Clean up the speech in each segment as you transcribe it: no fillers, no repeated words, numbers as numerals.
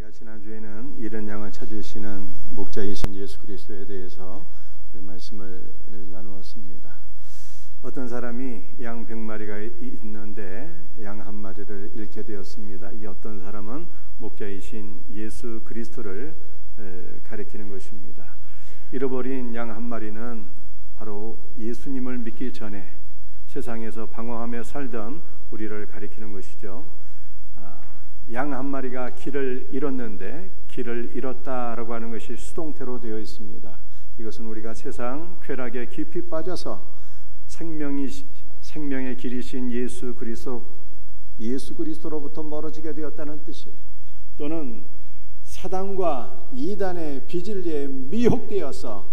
우리가 지난주에는 잃은 양을 찾으시는 목자이신 예수 그리스도에 대해서 말씀을 나누었습니다. 어떤 사람이 양 100마리가 있는데 양 한 마리를 잃게 되었습니다. 이 어떤 사람은 목자이신 예수 그리스도를 가리키는 것입니다. 잃어버린 양 한 마리는 바로 예수님을 믿기 전에 세상에서 방황하며 살던 우리를 가리키는 것이죠. 양 한 마리가 길을 잃었는데 길을 잃었다라고 하는 것이 수동태로 되어 있습니다. 이것은 우리가 세상 쾌락에 깊이 빠져서 생명의 길이신 예수 그리스도로부터 멀어지게 되었다는 뜻이에요. 또는 사단과 이단의 비진리에 미혹되어서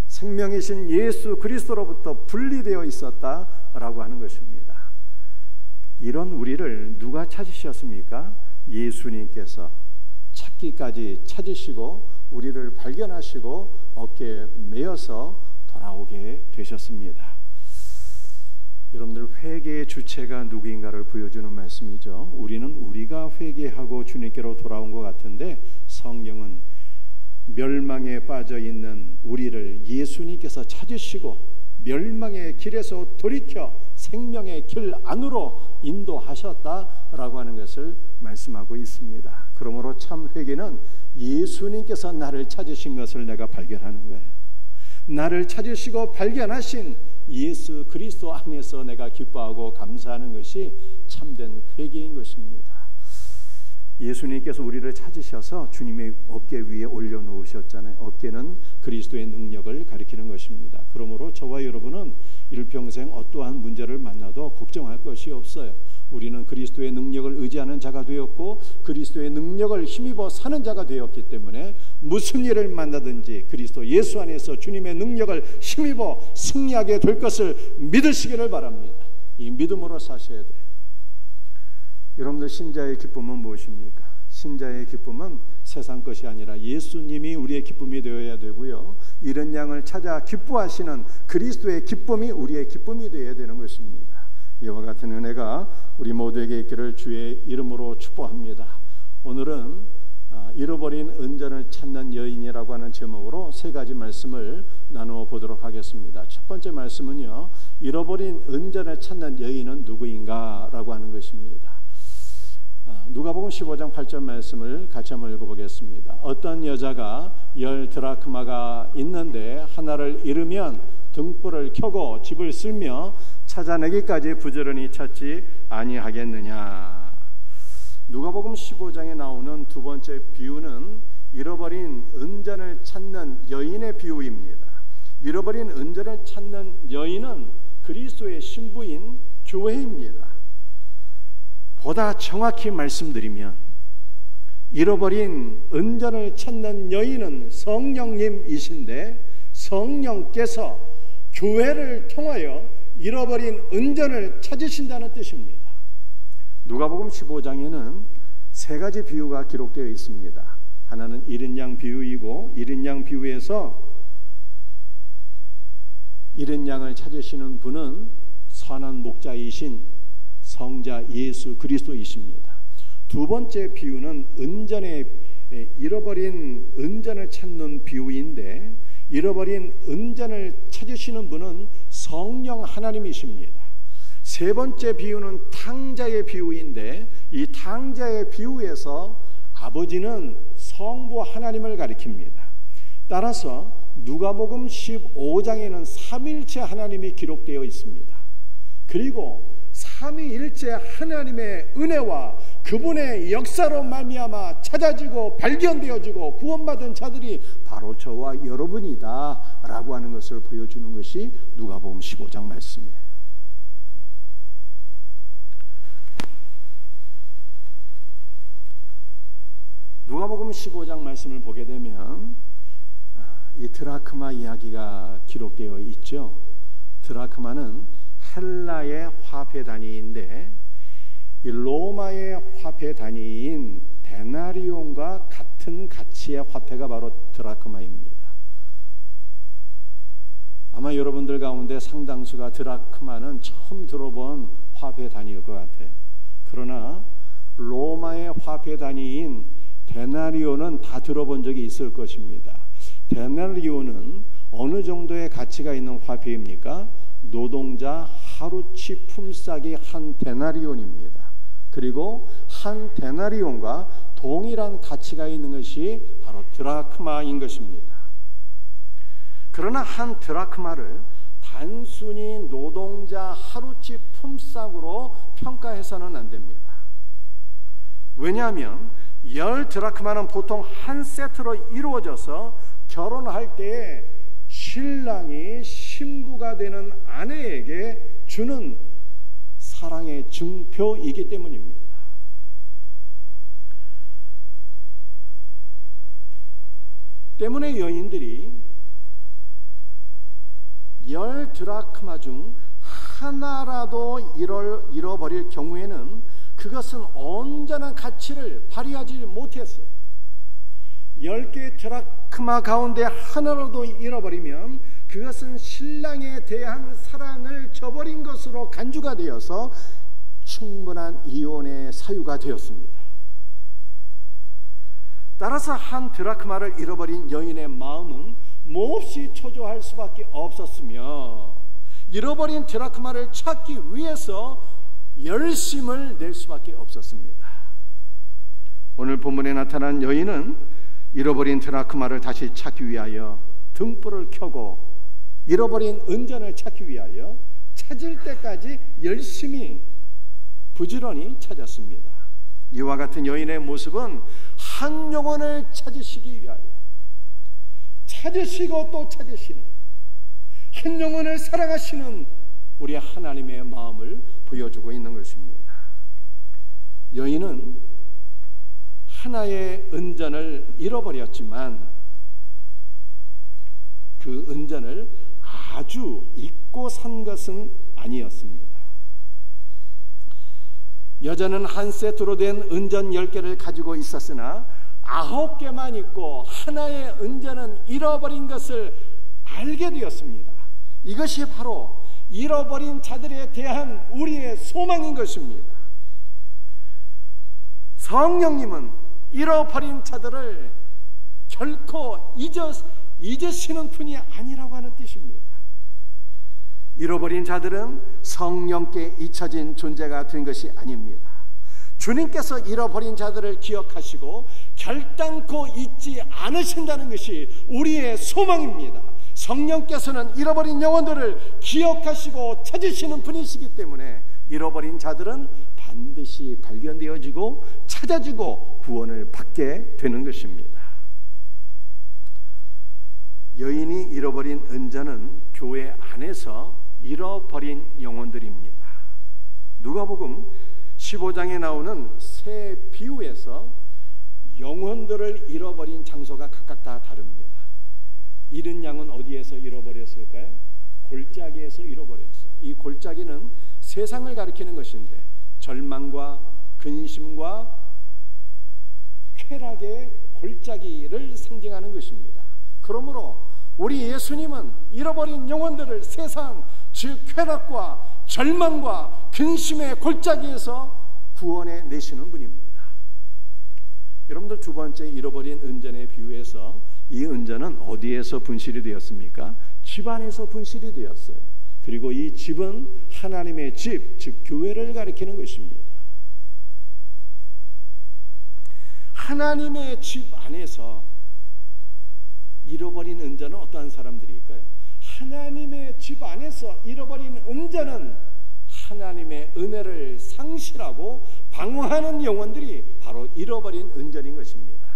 생명이신 예수 그리스도로부터 분리되어 있었다라고 하는 것입니다. 이런 우리를 누가 찾으셨습니까? 예수님께서 찾기까지 찾으시고 우리를 발견하시고 어깨에 메어서 돌아오게 되셨습니다. 여러분들, 회개의 주체가 누구인가를 보여주는 말씀이죠. 우리는 우리가 회개하고 주님께로 돌아온 것 같은데 성경은 멸망에 빠져 있는 우리를 예수님께서 찾으시고 멸망의 길에서 돌이켜 생명의 길 안으로 인도하셨다라고 하는 것을 말씀하고 있습니다. 그러므로 참 회개는 예수님께서 나를 찾으신 것을 내가 발견하는 거예요. 나를 찾으시고 발견하신 예수 그리스도 안에서 내가 기뻐하고 감사하는 것이 참된 회개인 것입니다. 예수님께서 우리를 찾으셔서 주님의 어깨 위에 올려놓으셨잖아요. 어깨는 그리스도의 능력을 가리키는 것입니다. 그러므로 저와 여러분은 일평생 어떠한 문제를 만나도 걱정할 것이 없어요. 우리는 그리스도의 능력을 의지하는 자가 되었고 그리스도의 능력을 힘입어 사는 자가 되었기 때문에 무슨 일을 만나든지 그리스도 예수 안에서 주님의 능력을 힘입어 승리하게 될 것을 믿으시기를 바랍니다. 이 믿음으로 사셔야 돼요. 여러분들, 신자의 기쁨은 무엇입니까? 신자의 기쁨은 세상 것이 아니라 예수님이 우리의 기쁨이 되어야 되고요, 잃은 양을 찾아 기뻐하시는 그리스도의 기쁨이 우리의 기쁨이 되어야 되는 것입니다. 이와 같은 은혜가 우리 모두에게 있기를 주의 이름으로 축복합니다. 오늘은 잃어버린 은전을 찾는 여인이라고 하는 제목으로 세 가지 말씀을 나누어 보도록 하겠습니다. 첫 번째 말씀은요, 잃어버린 은전을 찾는 여인은 누구인가 라고 하는 것입니다. 누가복음 15장 8절 말씀을 같이 한번 읽어보겠습니다. 어떤 여자가 10 드라크마가 있는데 하나를 잃으면 등불을 켜고 집을 쓸며 찾아내기까지 부지런히 찾지 아니하겠느냐. 누가복음 15장에 나오는 두 번째 비유는 잃어버린 은전을 찾는 여인의 비유입니다. 잃어버린 은전을 찾는 여인은 그리스도의 신부인 교회입니다. 보다 정확히 말씀드리면 잃어버린 은전을 찾는 여인은 성령님이신데 성령께서 교회를 통하여 잃어버린 은전을 찾으신다는 뜻입니다. 누가복음 15장에는 세 가지 비유가 기록되어 있습니다. 하나는 잃은 양 비유이고, 잃은 양 비유에서 잃은 양을 찾으시는 분은 선한 목자이신 성자 예수 그리스도이십니다. 두 번째 비유는 잃어버린 은전을 찾는 비유인데, 잃어버린 은전을 찾으시는 분은 성령 하나님이십니다. 세 번째 비유는 탕자의 비유인데, 이 탕자의 비유에서 아버지는 성부 하나님을 가리킵니다. 따라서 누가복음 15장에는 삼위일체 하나님이 기록되어 있습니다. 그리고 삼위일체 하나님의 은혜와 그분의 역사로 말미암아 찾아지고 발견되어지고 구원받은 자들이 바로 저와 여러분이다 라고 하는 것을 보여주는 것이 누가복음 15장 말씀이에요. 누가복음 15장 말씀을 보게 되면 이 드라크마 이야기가 기록되어 있죠. 드라크마는 헬라의 화폐 단위인데 이 로마의 화폐 단위인 데나리온과 같은 가치의 화폐가 바로 드라크마입니다. 아마 여러분들 가운데 상당수가 드라크마는 처음 들어본 화폐 단위일 것 같아요. 그러나 로마의 화폐 단위인 데나리온 데나리오는 다 들어본 적이 있을 것입니다. 데나리오는 어느 정도의 가치가 있는 화폐입니까? 노동자 하루치 품삯이 한 데나리온입니다. 그리고 한 데나리온과 동일한 가치가 있는 것이 바로 드라크마인 것입니다. 그러나 한 드라크마를 단순히 노동자 하루치 품삯으로 평가해서는 안 됩니다. 왜냐하면 10드라크마는 보통 한 세트로 이루어져서 결혼할 때에 신랑이 신부가 되는 아내에게 주는 사랑의 증표이기 때문입니다. 때문에 여인들이 10드라크마 중 하나라도 잃어버릴 경우에는 그것은 온전한 가치를 발휘하지 못했어요. 10개의 드라크마 가운데 하나라도 잃어버리면 그것은 신랑에 대한 사랑을 저버린 것으로 간주가 되어서 충분한 이혼의 사유가 되었습니다. 따라서 한 드라크마를 잃어버린 여인의 마음은 몹시 초조할 수밖에 없었으며 잃어버린 드라크마를 찾기 위해서 열심을 낼 수밖에 없었습니다. 오늘 본문에 나타난 여인은 잃어버린 드라크마를 다시 찾기 위하여 등불을 켜고 잃어버린 은전을 찾기 위하여 찾을 때까지 열심히 부지런히 찾았습니다. 이와 같은 여인의 모습은 한 영혼을 찾으시기 위하여 찾으시고 또 찾으시는, 한 영혼을 사랑하시는 우리 하나님의 마음을 보여주고 있는 것입니다. 여인은 하나의 은전을 잃어버렸지만 그 은전을 아주 잊고 산 것은 아니었습니다. 여자는 한 세트로 된 은전 10개를 가지고 있었으나 9개만 있고 하나의 은전은 잃어버린 것을 알게 되었습니다. 이것이 바로 잃어버린 자들에 대한 우리의 소망인 것입니다. 성령님은 잃어버린 자들을 결코 잊으시는 분이 아니라고 하는 뜻입니다. 잃어버린 자들은 성령께 잊혀진 존재가 된 것이 아닙니다. 주님께서 잃어버린 자들을 기억하시고 결단코 잊지 않으신다는 것이 우리의 소망입니다. 성령께서는 잃어버린 영혼들을 기억하시고 찾으시는 분이시기 때문에 잃어버린 자들은 반드시 발견되어지고 찾아지고 구원을 받게 되는 것입니다. 여인이 잃어버린 은전은 교회 안에서 잃어버린 영혼들입니다. 누가복음 15장에 나오는 세 비유에서 영혼들을 잃어버린 장소가 각각 다 다릅니다. 잃은 양은 어디에서 잃어버렸을까요? 골짜기에서 잃어버렸어요. 이 골짜기는 세상을 가리키는 것인데 절망과 근심과 쾌락의 골짜기를 상징하는 것입니다. 그러므로 우리 예수님은 잃어버린 영혼들을 세상, 즉 쾌락과 절망과 근심의 골짜기에서 구원해 내시는 분입니다. 여러분들 두 번째 잃어버린 은전의 비유에서 이 은전은 어디에서 분실이 되었습니까? 집 안에서 분실이 되었어요. 그리고 이 집은 하나님의 집, 즉 교회를 가리키는 것입니다. 하나님의 집 안에서 잃어버린 은전은 어떠한 사람들일까요? 하나님의 집 안에서 잃어버린 은전은 하나님의 은혜를 상실하고 방황하는 영혼들이 바로 잃어버린 은전인 것입니다.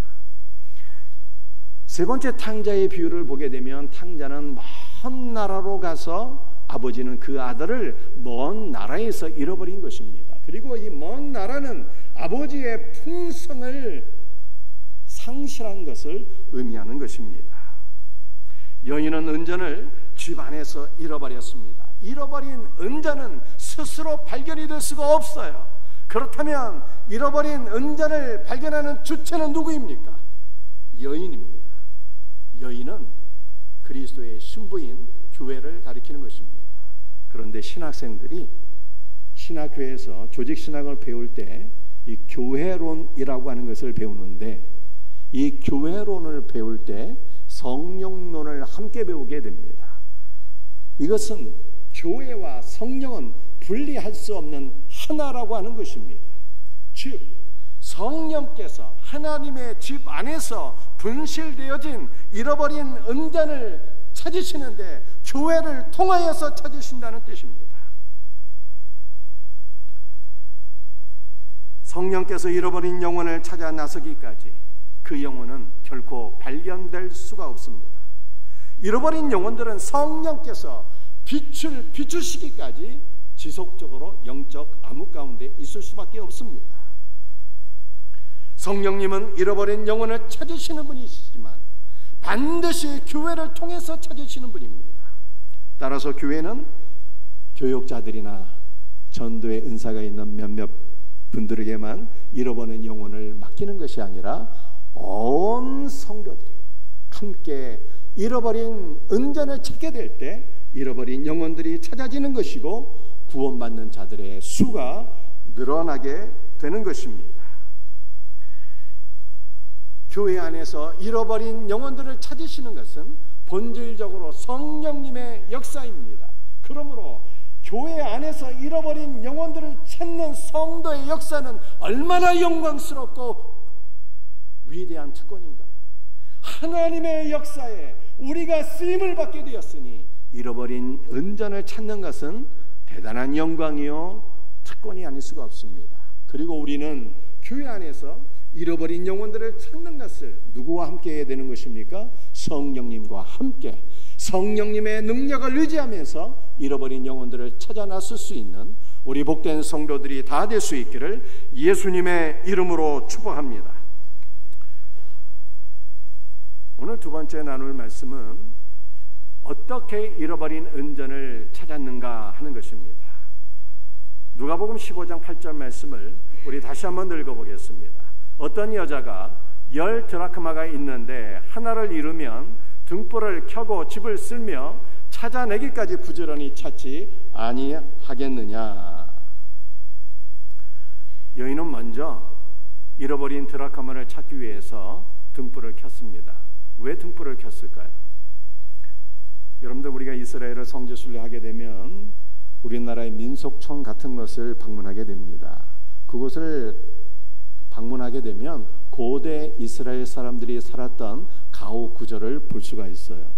세 번째 탕자의 비유를 보게 되면 탕자는 먼 나라로 가서 아버지는 그 아들을 먼 나라에서 잃어버린 것입니다. 그리고 이 먼 나라는 아버지의 풍성을 상실한 것을 의미하는 것입니다. 여인은 은전을 집 안에서 잃어버렸습니다. 잃어버린 은전은 스스로 발견이 될 수가 없어요. 그렇다면 잃어버린 은전을 발견하는 주체는 누구입니까? 여인입니다. 여인은 그리스도의 신부인 교회를 가리키는 것입니다. 그런데 신학생들이 신학교에서 조직신학을 배울 때 이 교회론이라고 하는 것을 배우는데 이 교회론을 배울 때 성령론을 함께 배우게 됩니다. 이것은 교회와 성령은 분리할 수 없는 하나라고 하는 것입니다. 즉 성령께서 하나님의 집 안에서 분실되어진 잃어버린 은전을 찾으시는데 교회를 통하여서 찾으신다는 뜻입니다. 성령께서 잃어버린 영혼을 찾아 나서기까지 그 영혼은 결코 발견될 수가 없습니다. 잃어버린 영혼들은 성령께서 빛을 비추시기까지 지속적으로 영적 암흑 가운데 있을 수밖에 없습니다. 성령님은 잃어버린 영혼을 찾으시는 분이시지만 반드시 교회를 통해서 찾으시는 분입니다. 따라서 교회는 교육자들이나 전도의 은사가 있는 몇몇 분들에게만 잃어버린 영혼을 맡기는 것이 아니라 온 성도들이 함께 잃어버린 은전을 찾게 될 때 잃어버린 영혼들이 찾아지는 것이고 구원받는 자들의 수가 늘어나게 되는 것입니다. 교회 안에서 잃어버린 영혼들을 찾으시는 것은 본질적으로 성령님의 역사입니다. 그러므로 교회 안에서 잃어버린 영혼들을 찾는 성도의 역사는 얼마나 영광스럽고 위대한 특권인가요? 하나님의 역사에 우리가 쓰임을 받게 되었으니 잃어버린 은전을 찾는 것은 대단한 영광이요 특권이 아닐 수가 없습니다. 그리고 우리는 교회 안에서 잃어버린 영혼들을 찾는 것을 누구와 함께 해야 되는 것입니까? 성령님과 함께 성령님의 능력을 의지하면서 잃어버린 영혼들을 찾아 나설 수 있는 우리 복된 성도들이 다 될 수 있기를 예수님의 이름으로 축복합니다. 오늘 두 번째 나눌 말씀은 어떻게 잃어버린 은전을 찾았는가 하는 것입니다. 누가복음 15장 8절 말씀을 우리 다시 한번 읽어보겠습니다. 어떤 여자가 10 드라크마가 있는데 하나를 잃으면 등불을 켜고 집을 쓸며 찾아내기까지 부지런히 찾지 아니하겠느냐. 여인은 먼저 잃어버린 드라크마를 찾기 위해서 등불을 켰습니다. 왜 등불을 켰을까요? 여러분들 우리가 이스라엘을 성지 순례하게 되면 우리나라의 민속촌 같은 것을 방문하게 됩니다. 그곳을 방문하게 되면 고대 이스라엘 사람들이 살았던 가옥 구조를 볼 수가 있어요.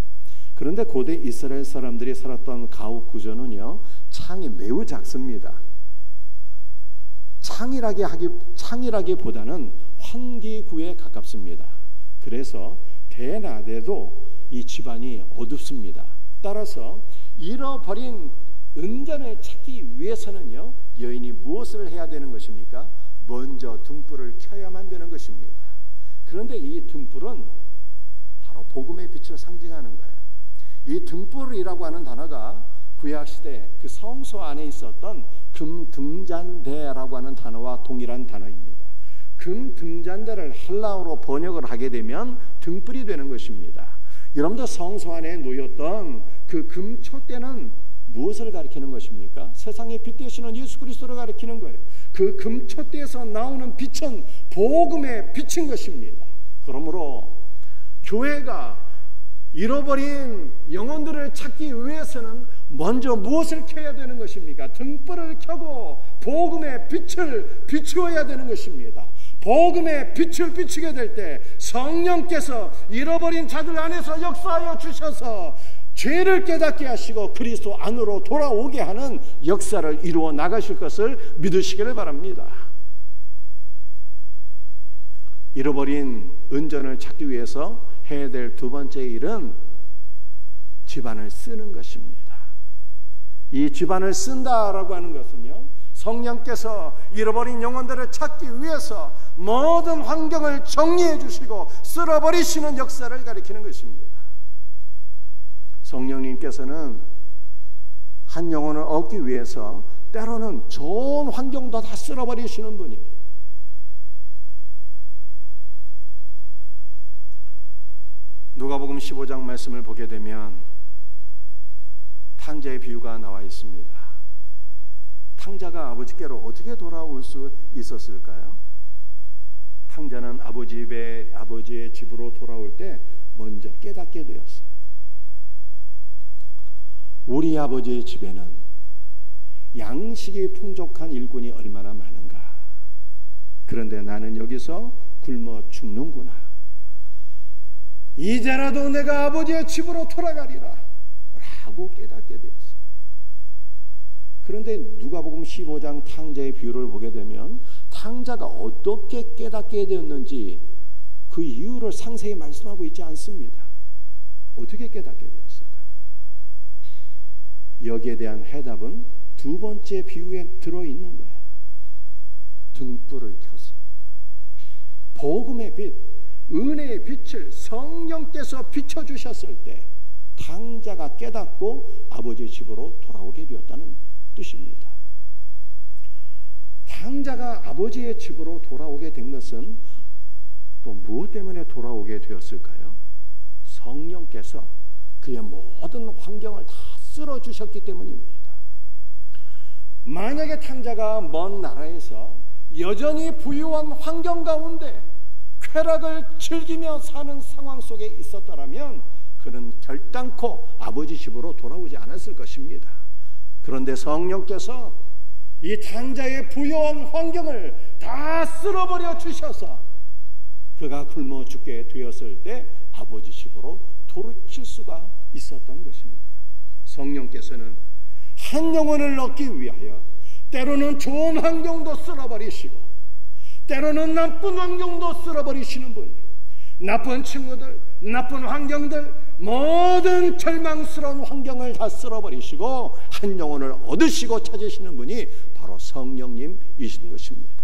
그런데 고대 이스라엘 사람들이 살았던 가옥 구조는요, 창이 매우 작습니다. 창이라기보다는 환기구에 가깝습니다. 그래서 대낮에도 이 집안이 어둡습니다. 따라서 잃어버린 은전을 찾기 위해서는요, 여인이 무엇을 해야 되는 것입니까? 먼저 등불을 켜야만 되는 것입니다. 그런데 이 등불은 바로 복음의 빛을 상징하는 거예요. 이 등불이라고 하는 단어가 구약시대 그 성소 안에 있었던 금등잔대라고 하는 단어와 동일한 단어입니다. 금등잔대를 헬라어로 번역을 하게 되면 등불이 되는 것입니다. 여러분들 성소 안에 놓였던 그 금촛대는 무엇을 가리키는 것입니까? 세상의 빛 되시는 예수 그리스도를 가리키는 거예요. 그 금촛대에서 나오는 빛은 복음의 빛인 것입니다. 그러므로 교회가 잃어버린 영혼들을 찾기 위해서는 먼저 무엇을 켜야 되는 것입니까? 등불을 켜고 복음의 빛을 비추어야 되는 것입니다. 복음의 빛을 비추게 될 때 성령께서 잃어버린 자들 안에서 역사하여 주셔서 죄를 깨닫게 하시고 그리스도 안으로 돌아오게 하는 역사를 이루어 나가실 것을 믿으시기를 바랍니다. 잃어버린 은전을 찾기 위해서 해야 될 두 번째 일은 집안을 쓰는 것입니다. 이 집안을 쓴다라고 하는 것은요, 성령께서 잃어버린 영혼들을 찾기 위해서 모든 환경을 정리해 주시고 쓸어버리시는 역사를 가리키는 것입니다. 성령님께서는 한 영혼을 얻기 위해서 때로는 좋은 환경도 다 쓸어버리시는 분이에요. 누가복음 15장 말씀을 보게 되면 탕자의 비유가 나와 있습니다. 탕자가 아버지께로 어떻게 돌아올 수 있었을까요? 탕자는 아버지의 집으로 돌아올 때 먼저 깨닫게 되었어요. 우리 아버지의 집에는 양식이 풍족한 일꾼이 얼마나 많은가. 그런데 나는 여기서 굶어 죽는구나. 이제라도 내가 아버지의 집으로 돌아가리라 라고 깨닫게 되었어요. 그런데 누가복음 15장 탕자의 비유를 보게 되면 탕자가 어떻게 깨닫게 되었는지 그 이유를 상세히 말씀하고 있지 않습니다. 어떻게 깨닫게 되었을까요? 여기에 대한 해답은 두 번째 비유에 들어있는 거예요. 등불을 켜서 복음의 빛, 은혜의 빛을 성령께서 비춰주셨을 때 탕자가 깨닫고 아버지의 집으로 돌아오게 되었다는 뜻입니다. 탕자가 아버지의 집으로 돌아오게 된 것은 또 무엇 때문에 돌아오게 되었을까요? 성령께서 그의 모든 환경을 다 쓸어주셨기 때문입니다. 만약에 탕자가 먼 나라에서 여전히 부유한 환경 가운데 쾌락을 즐기며 사는 상황 속에 있었더라면 그는 결단코 아버지 집으로 돌아오지 않았을 것입니다. 그런데 성령께서 이 탕자의 부유한 환경을 다 쓸어버려 주셔서 그가 굶어 죽게 되었을 때 아버지 집으로 돌이킬 수가 있었던 것입니다. 성령께서는 한 영혼을 얻기 위하여 때로는 좋은 환경도 쓸어버리시고 때로는 나쁜 환경도 쓸어버리시는 분, 나쁜 친구들, 나쁜 환경들, 모든 절망스러운 환경을 다 쓸어버리시고 한 영혼을 얻으시고 찾으시는 분이 바로 성령님이신 것입니다.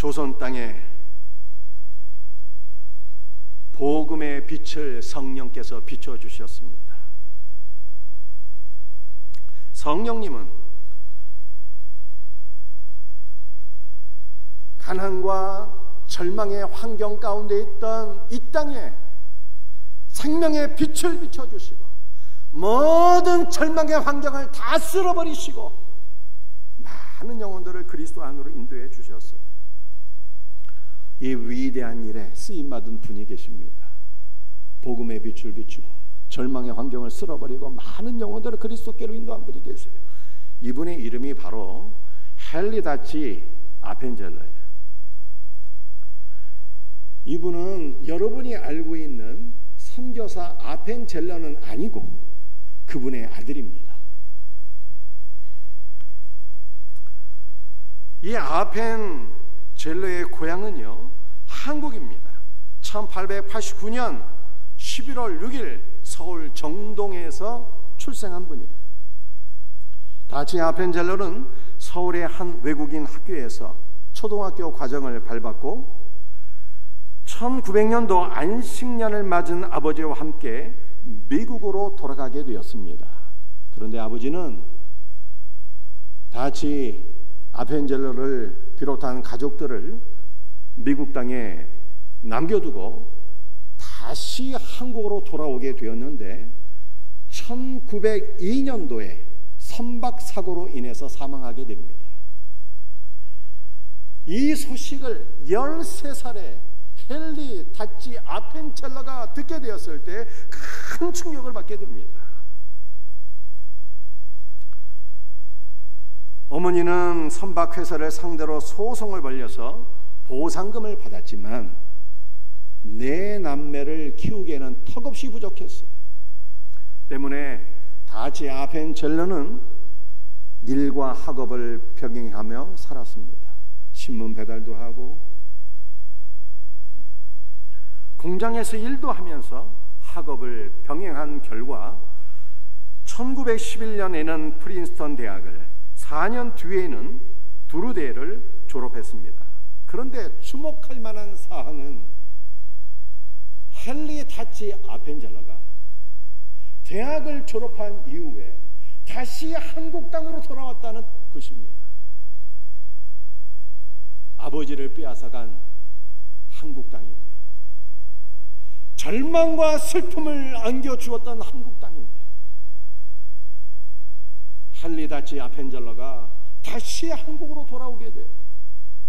조선 땅에 복음의 빛을 성령께서 비춰주셨습니다. 성령님은 가난과 절망의 환경 가운데 있던 이 땅에 생명의 빛을 비춰주시고 모든 절망의 환경을 다 쓸어버리시고 많은 영혼들을 그리스도 안으로 인도해 주셨어요. 이 위대한 일에 쓰임받은 분이 계십니다. 복음의 빛을 비추고 절망의 환경을 쓸어버리고 많은 영혼들을 그리스도께로 인도한 분이 계세요. 이분의 이름이 바로 헨리 아펜젤러예요. 이분은 여러분이 알고 있는 선교사 아펜젤러는 아니고 그분의 아들입니다. 이 아펜젤러의 고향은요 한국입니다. 1889년 11월 6일 서울 정동에서 출생한 분이에요. 다치 아펜젤러는 서울의 한 외국인 학교에서 초등학교 과정을 밟았고 1900년도 안식년을 맞은 아버지와 함께 미국으로 돌아가게 되었습니다. 그런데 아버지는 다치 아펜젤러를 비롯한 가족들을 미국 땅에 남겨두고 다시 한국으로 돌아오게 되었는데 1902년도에 선박사고로 인해서 사망하게 됩니다. 이 소식을 13살의 헨리 다치 아펜젤러가 듣게 되었을 때 큰 충격을 받게 됩니다. 어머니는 선박회사를 상대로 소송을 벌여서 보상금을 받았지만 네 남매를 키우기에는 턱없이 부족했어요. 때문에 다치 아펜젤러는 일과 학업을 병행하며 살았습니다. 신문 배달도 하고 공장에서 일도 하면서 학업을 병행한 결과 1911년에는 프린스턴 대학을 4년 뒤에는 두루대를 졸업했습니다. 그런데 주목할 만한 사항은 헨리 다치 아펜젤러가 대학을 졸업한 이후에 다시 한국 땅으로 돌아왔다는 것입니다. 아버지를 빼앗아간 한국 땅입니다. 절망과 슬픔을 안겨주었던 한국 땅입니다. 할리다치 아펜젤러가 다시 한국으로 돌아오게 돼.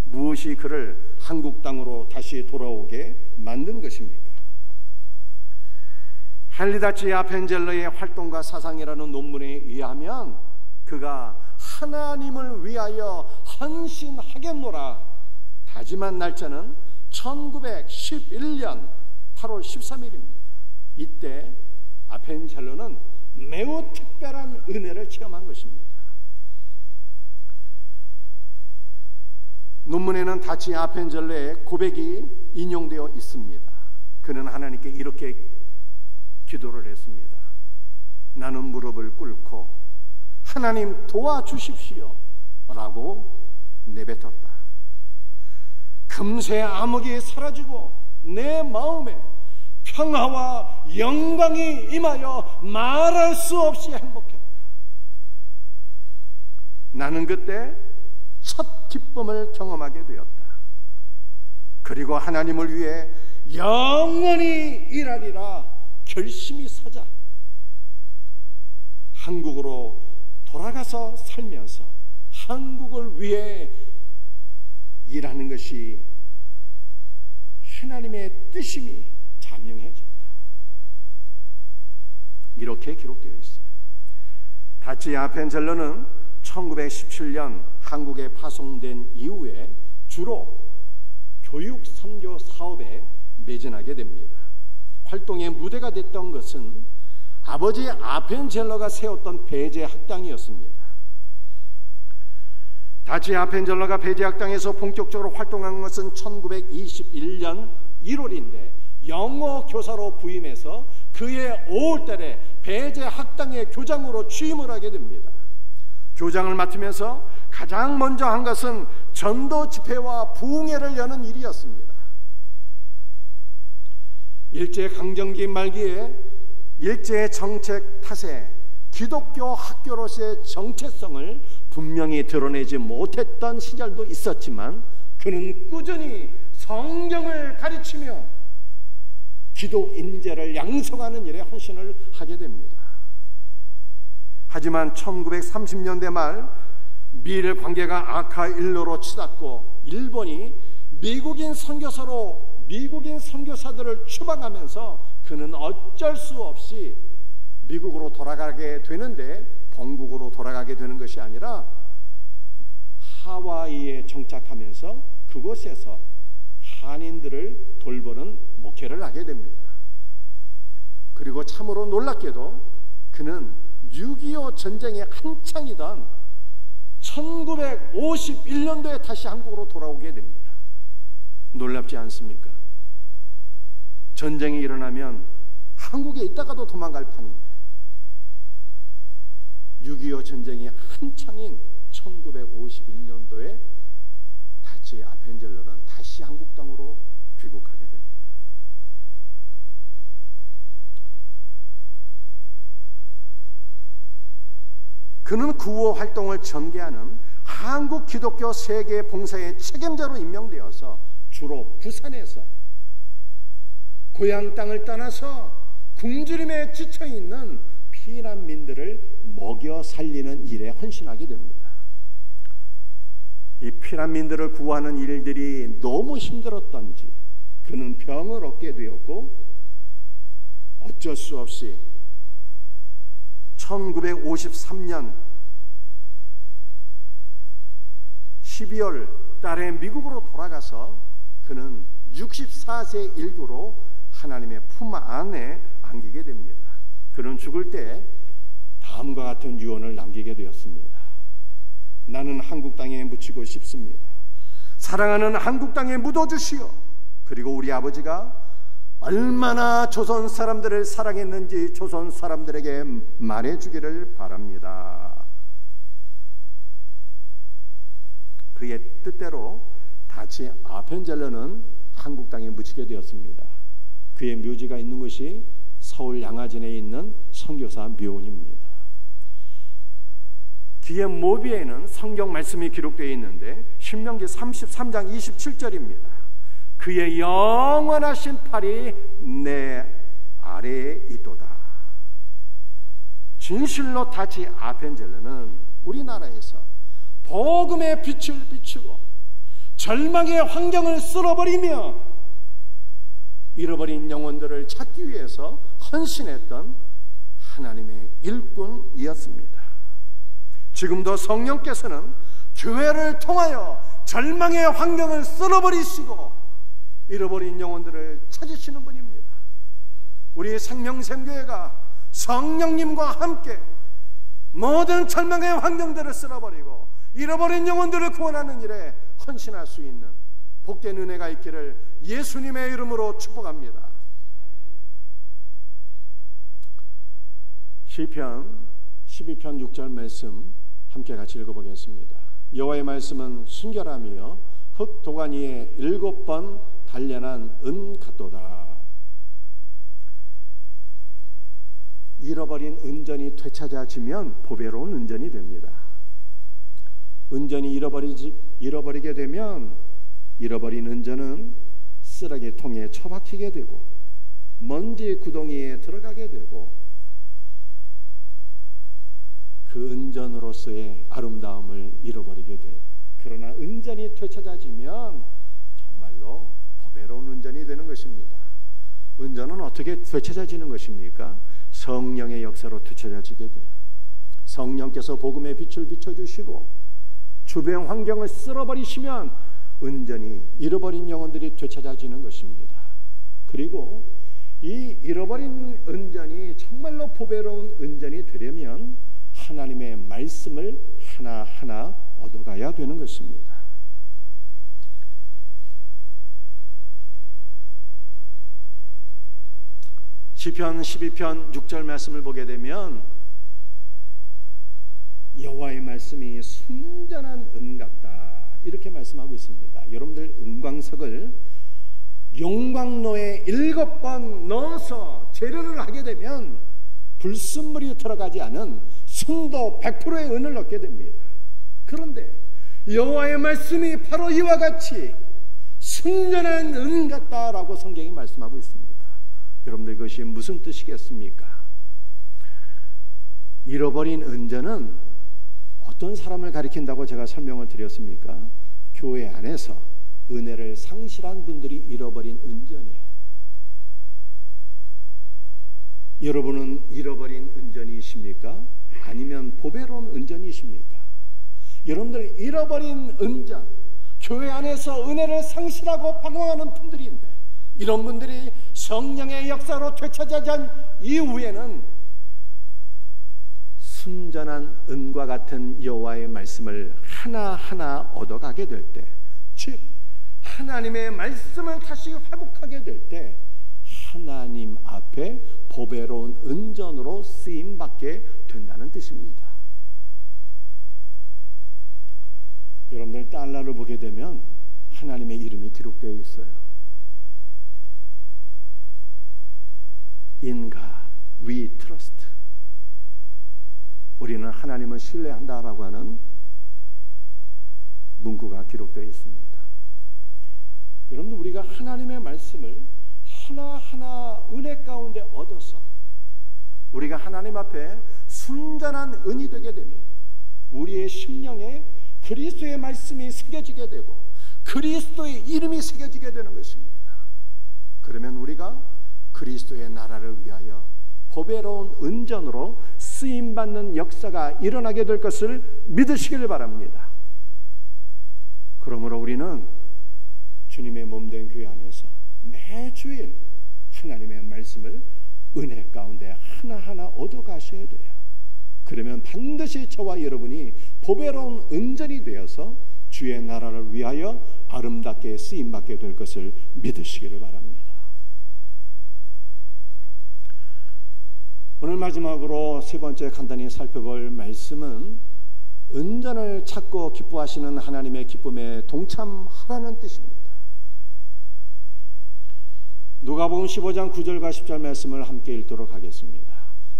무엇이 그를 한국 땅으로 다시 돌아오게 만든 것입니까? 할리다치 아펜젤러의 활동과 사상이라는 논문에 의하면 그가 하나님을 위하여 헌신하겠노라 다짐한 날짜는 1911년 8월 13일입니다. 이때 아펜젤러는 매우 특별한 은혜를 체험한 것입니다. 논문에는 다치 아펜젤러의 고백이 인용되어 있습니다. 그는 하나님께 이렇게 기도를 했습니다. 나는 무릎을 꿇고 하나님 도와주십시오 라고 내뱉었다. 금세 암흑이 사라지고 내 마음에 평화와 영광이 임하여 말할 수 없이 행복했다. 나는 그때 첫 기쁨을 경험하게 되었다. 그리고 하나님을 위해 영원히 일하리라 결심이 서자 한국으로 돌아가서 살면서 한국을 위해 일하는 것이 하나님의 뜻임이 자명해졌다. 이렇게 기록되어 있어요. 다치 아펜젤러는 1917년 한국에 파송된 이후에 주로 교육 선교 사업에 매진하게 됩니다. 활동의 무대가 됐던 것은 아버지 아펜젤러가 세웠던 배제 학당이었습니다. 다치 아펜젤러가 배제 학당에서 본격적으로 활동한 것은 1921년 1월인데 영어 교사로 부임해서 그해 5월달에 배제 학당의 교장으로 취임을 하게 됩니다. 교장을 맡으면서 가장 먼저 한 것은 전도 집회와 부흥회를 여는 일이었습니다. 일제강점기 말기에 일제 정책 탓에 기독교 학교로서의 정체성을 분명히 드러내지 못했던 시절도 있었지만 그는 꾸준히 성경을 가르치며 기독 인재를 양성하는 일에 헌신을 하게 됩니다. 하지만 1930년대 말 미일 관계가 악화 일로로 치닫고 일본이 미국인 선교사들을 추방하면서 그는 어쩔 수 없이 미국으로 돌아가게 되는데 본국으로 돌아가게 되는 것이 아니라 하와이에 정착하면서 그곳에서 한인들을 돌보는 목회를 하게 됩니다. 그리고 참으로 놀랍게도 그는 6.25 전쟁의 한창이던 1951년도에 다시 한국으로 돌아오게 됩니다. 놀랍지 않습니까? 전쟁이 일어나면 한국에 있다가도 도망갈 판인데 6.25 전쟁이 한창인 1951년도에 다치 아펜젤러는 다시 한국 땅으로 귀국하게 됩니다. 그는 구호 활동을 전개하는 한국 기독교 세계 봉사의 책임자로 임명되어서 주로 부산에서 고향 땅을 떠나서 굶주림에 지쳐있는 피난민들을 먹여 살리는 일에 헌신하게 됩니다. 이 피난민들을 구하는 일들이 너무 힘들었던지 그는 병을 얻게 되었고 어쩔 수 없이 1953년 12월 달에 미국으로 돌아가서 그는 64세 일구로 하나님의 품 안에 안기게 됩니다. 그는 죽을 때 다음과 같은 유언을 남기게 되었습니다. 나는 한국 땅에 묻히고 싶습니다. 사랑하는 한국 땅에 묻어주시오. 그리고 우리 아버지가 얼마나 조선 사람들을 사랑했는지 조선 사람들에게 말해주기를 바랍니다. 그의 뜻대로 다치 아펜젤러는 한국 땅에 묻히게 되었습니다. 그의 묘지가 있는 곳이 서울 양화진에 있는 선교사 묘원입니다. 뒤에 모비에는 성경 말씀이 기록되어 있는데 신명기 33장 27절입니다. 그의 영원하신 팔이 내 아래에 있도다. 진실로 타치 아펜젤러는 우리나라에서 복음의 빛을 비추고 절망의 환경을 쓸어버리며 잃어버린 영혼들을 찾기 위해서 헌신했던 하나님의 일꾼이었습니다. 지금도 성령께서는 교회를 통하여 절망의 환경을 쓸어버리시고 잃어버린 영혼들을 찾으시는 분입니다. 우리 생명샘교회가 성령님과 함께 모든 절망의 환경들을 쓸어버리고 잃어버린 영혼들을 구원하는 일에 헌신할 수 있는 복된 은혜가 있기를 예수님의 이름으로 축복합니다. 시편 12편 6절 말씀 함께 같이 읽어보겠습니다. 여호와의 말씀은 순결함이요 흙 도가니 위에 7번 단련한 은 같도다. 잃어버린 은전이 되찾아지면 보배로운 은전이 됩니다. 은전이 잃어버리게 되면 잃어버린 은전은 쓰레기통에 처박히게 되고 먼지 구덩이에 들어가게 되고 그 은전으로서의 아름다움을 잃어버리게 돼요. 그러나 은전이 되찾아지면 정말로 보배로운 은전이 되는 것입니다. 은전은 어떻게 되찾아지는 것입니까? 성령의 역사로 되찾아지게 돼요. 성령께서 복음의 빛을 비춰주시고 주변 환경을 쓸어버리시면 은전이 잃어버린 영혼들이 되찾아지는 것입니다. 그리고 이 잃어버린 은전이 정말로 보배로운 은전이 되려면 하나님의 말씀을 하나하나 얻어가야 되는 것입니다. 시편 12편 6절 말씀을 보게 되면 여호와의 말씀이 순전한 은 같다 이렇게 말씀하고 있습니다. 여러분들 은광석을 용광로에 7번 넣어서 재료를 하게 되면 불순물이 들어가지 않은 순도 100%의 은을 얻게 됩니다. 그런데 여호와의 말씀이 바로 이와 같이 순전한 은 같다라고 성경이 말씀하고 있습니다. 여러분들 이것이 무슨 뜻이겠습니까? 잃어버린 은전은 어떤 사람을 가리킨다고 제가 설명을 드렸습니까? 교회 안에서 은혜를 상실한 분들이 잃어버린 은전이에요. 여러분은 잃어버린 은전이십니까? 아니면 보배로운 은전이십니까? 여러분들 잃어버린 은전, 교회 안에서 은혜를 상실하고 방황하는 분들인데 이런 분들이 성령의 역사로 되찾아진 이후에는 순전한 은과 같은 여호와의 말씀을 하나하나 얻어가게 될 때, 즉 하나님의 말씀을 다시 회복하게 될 때 하나님 앞에 보배로운 은전으로 쓰임받게 된다는 뜻입니다. 여러분들 달러를 보게 되면 하나님의 이름이 기록되어 있어요. In God we trust. 우리는 하나님을 신뢰한다라고 하는 문구가 기록되어 있습니다. 여러분들 우리가 하나님의 말씀을 하나하나 은혜 가운데 얻어서 우리가 하나님 앞에 순전한 은이 되게 되면 우리의 심령에 그리스도의 말씀이 새겨지게 되고 그리스도의 이름이 새겨지게 되는 것입니다. 그러면 우리가 그리스도의 나라를 위하여 보배로운 은전으로 쓰임받는 역사가 일어나게 될 것을 믿으시길 바랍니다. 그러므로 우리는 주님의 몸된 교회 안에서 매주일 하나님의 말씀을 은혜 가운데 하나하나 얻어가셔야 돼요. 그러면 반드시 저와 여러분이 보배로운 은전이 되어서 주의 나라를 위하여 아름답게 쓰임받게 될 것을 믿으시기를 바랍니다. 오늘 마지막으로 세 번째 간단히 살펴볼 말씀은 은전을 찾고 기뻐하시는 하나님의 기쁨에 동참하라는 뜻입니다. 누가복음 15장 9절과 10절 말씀을 함께 읽도록 하겠습니다.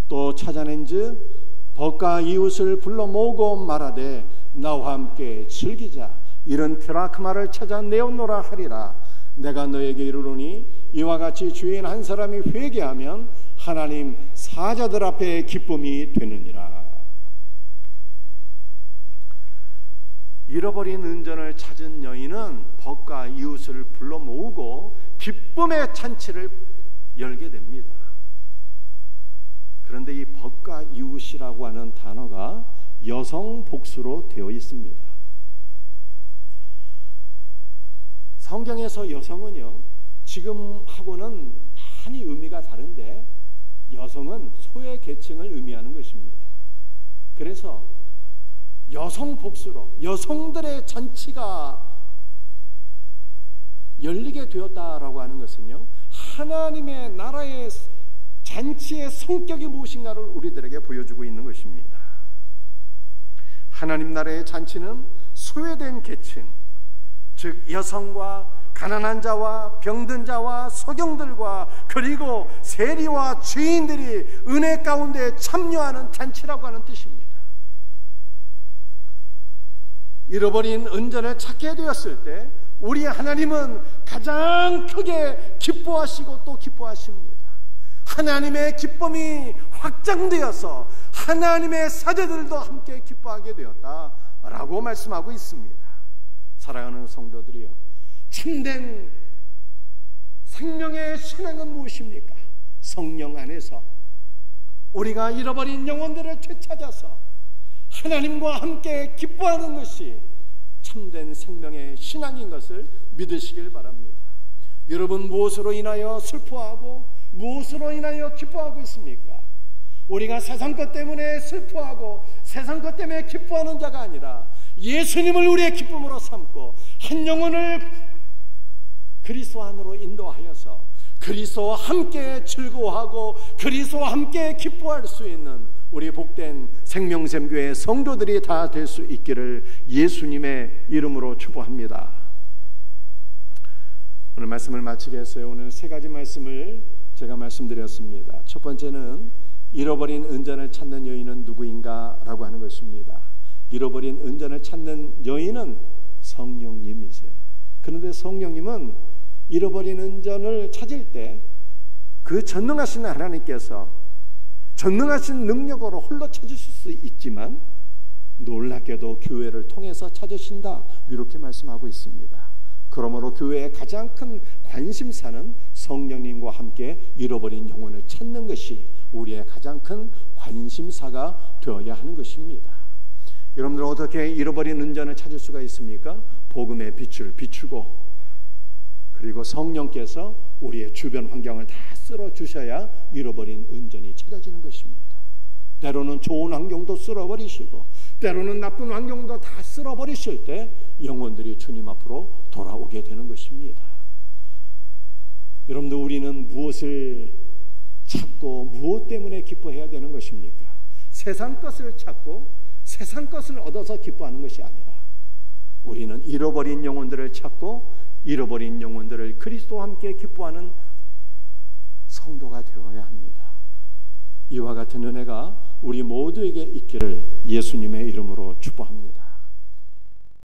또 찾아낸즉 벗과 이웃을 불러 모으고 말하되 나와 함께 즐기자. 이런 드라크마를 찾아내었노라 하리라. 내가 너에게 이르노니 이와 같이 주인 한 사람이 회개하면 하나님 사자들 앞에 기쁨이 되느니라. 잃어버린 은전을 찾은 여인은 벗과 이웃을 불러 모으고 기쁨의 잔치를 열게 됩니다. 그런데 이 벗과 이웃이라고 하는 단어가 여성 복수로 되어 있습니다. 성경에서 여성은요, 지금하고는 많이 의미가 다른데 여성은 소외 계층을 의미하는 것입니다. 그래서 여성 복수로 여성들의 잔치가 열리게 되었다라고 하는 것은요, 하나님의 나라의 잔치의 성격이 무엇인가를 우리들에게 보여주고 있는 것입니다. 하나님 나라의 잔치는 소외된 계층, 즉 여성과 가난한 자와 병든 자와 소경들과 그리고 세리와 죄인들이 은혜 가운데 참여하는 잔치라고 하는 뜻입니다. 잃어버린 은전을 찾게 되었을 때 우리 하나님은 가장 크게 기뻐하시고 또 기뻐하십니다. 하나님의 기쁨이 확장되어서 하나님의 사제들도 함께 기뻐하게 되었다라고 말씀하고 있습니다. 사랑하는 성도들이여, 참된 생명의 신앙은 무엇입니까? 성령 안에서 우리가 잃어버린 영혼들을 되찾아서 하나님과 함께 기뻐하는 것이 참된 생명의 신앙인 것을 믿으시길 바랍니다. 여러분, 무엇으로 인하여 슬퍼하고 무엇으로 인하여 기뻐하고 있습니까? 우리가 세상 것 때문에 슬퍼하고 세상 것 때문에 기뻐하는 자가 아니라 예수님을 우리의 기쁨으로 삼고 한 영혼을 그리스도 안으로 인도하여서 그리스도와 함께 즐거워하고 그리스도와 함께 기뻐할 수 있는 우리 복된 생명샘교회 성도들이 다 될 수 있기를 예수님의 이름으로 축복합니다. 오늘 말씀을 마치게 했어요. 오늘 세 가지 말씀을 제가 말씀드렸습니다. 첫 번째는 잃어버린 은전을 찾는 여인은 누구인가 라고 하는 것입니다. 잃어버린 은전을 찾는 여인은 성령님이세요. 그런데 성령님은 잃어버린 은전을 찾을 때 그 전능하신 하나님께서 전능하신 능력으로 홀로 찾으실 수 있지만 놀랍게도 교회를 통해서 찾으신다, 이렇게 말씀하고 있습니다. 그러므로 교회의 가장 큰 관심사는 성령님과 함께 잃어버린 영혼을 찾는 것이 우리의 가장 큰 관심사가 되어야 하는 것입니다. 여러분들 어떻게 잃어버린 은전을 찾을 수가 있습니까? 복음의 빛을 비추고 그리고 성령께서 우리의 주변 환경을 다 쓸어주셔야 잃어버린 은전이 찾아지는 것입니다. 때로는 좋은 환경도 쓸어버리시고 때로는 나쁜 환경도 다 쓸어버리실 때 영혼들이 주님 앞으로 돌아오게 되는 것입니다. 여러분들, 우리는 무엇을 찾고 무엇 때문에 기뻐해야 되는 것입니까? 세상 것을 찾고 세상 것을 얻어서 기뻐하는 것이 아니라 우리는 잃어버린 영혼들을 찾고 잃어버린 영혼들을 그리스도와 함께 기뻐하는 성도가 되어야 합니다. 이와 같은 은혜가 우리 모두에게 있기를 예수님의 이름으로 축복합니다.